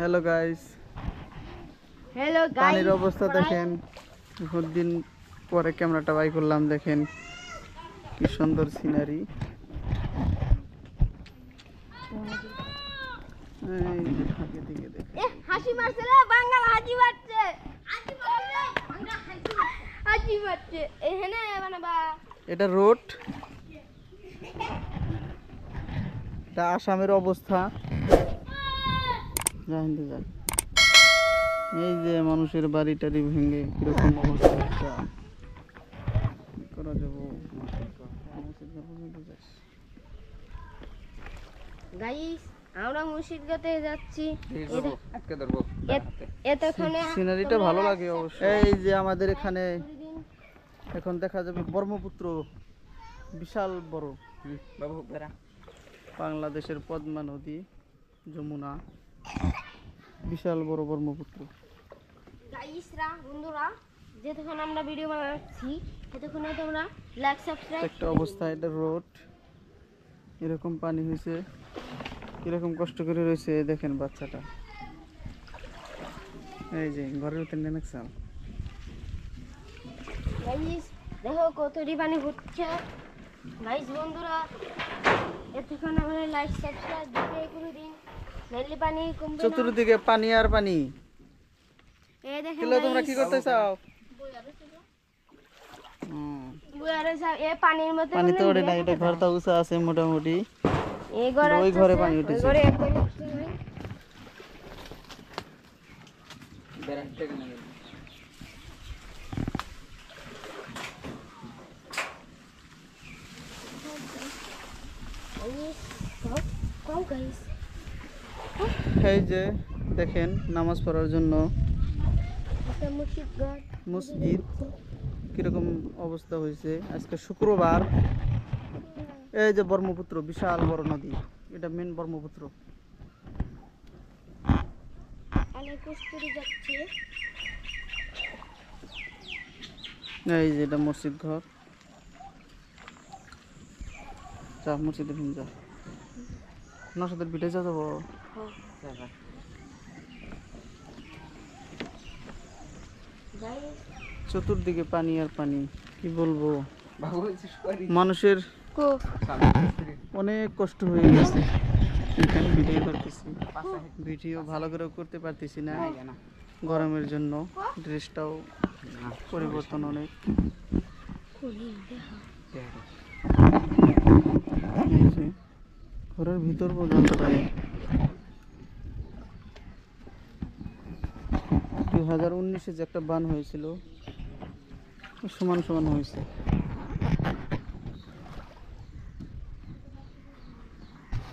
Hello guys, hello guys, পানির অবস্থা দেখেন। বহুত দিন পরে ক্যামেরাটা বাই করলাম, দেখেন কি সুন্দর সিনারি। এই যে ফাঁকে দিকে দেখেন, হাসি মারছে রে বাঙাল, হাসি মারছে, হাসি মারছে রে বাঙাল, হাসি মারছে এখানে মানে বা এটা রোড, এটা আসামের অবস্থা। জানতে যান এই যে মানুষের বাড়ি টাড়ি ভেঙে কিরকম অবস্থা, কি করা যাবো। গাইস, আমরা মুর্শিদগাতে যাচ্ছি। সিনারিটা ভালো লাগে অবশ্যই। এই যে আমাদের এখানে এখন দেখা যাবে ব্রহ্মপুত্র, বিশাল বড় বাংলাদেশের পদ্মা নদী, যমুনা, বিশাল বড় ব্রহ্মপুত্র। গাইসরা, বন্ধুরা, যতক্ষণ আমরা ভিডিও বানাচ্ছি ততক্ষণ তোমরা লাইক সাবস্ক্রাইব। একটা অবস্থা, এটা রোড, এরকম পানি হয়েছে, কিরকম কষ্ট করে রয়েছে দেখেন বাচ্চাটা। এই যে ঘরের ভিতরে নেমেছাল। গাইস দেখো কতটি পানি হচ্ছে। গাইস বন্ধুরা, এতক্ষণ আমরা লাইক সাবস্ক্রাইব দিয়ে করে দিন, নাইলে পানি কমবে না। চতুর্দিকে পানি আর পানি। এই দেখেন কিলো তোমরা কি করতে চাও? এ পানির মধ্যে পানি তো ওঠে না, এটা ঘরটা উঁচা আছে মোটামুটি। এই ঘরে ওই ঘরে পানি উঠেছে। ঘরে একদম উঠছে নাই। এই যে দেখেন নামাজ পড়ার জন্য মসজিদ কিরকম অবস্থা হয়েছে। আজকে শুক্রবার। এই যে ব্রহ্মপুত্র, বিশাল বড় নদী, এটা মেন ব্রহ্মপুত্র। এই যে এটা মসজিদ ঘর। যা মসজিদে ভিন যা, নসাদের পিঠে যা যাবো। চতুর্দিকে পানি আর পানি, কি বলবো। মানুষের অনেক কষ্ট হয়ে গেছে। এখানে ভিডিও করতেছি, ভিডিও ভালো করে করতে পারতেছি না গরমের জন্য। ড্রেসটাও পরিবর্তন অনেক। ঘরের ভিতর পর্যন্ত পানি। 2019-এ যে একটা বান হয়েছিল, সমান সমান হয়েছে।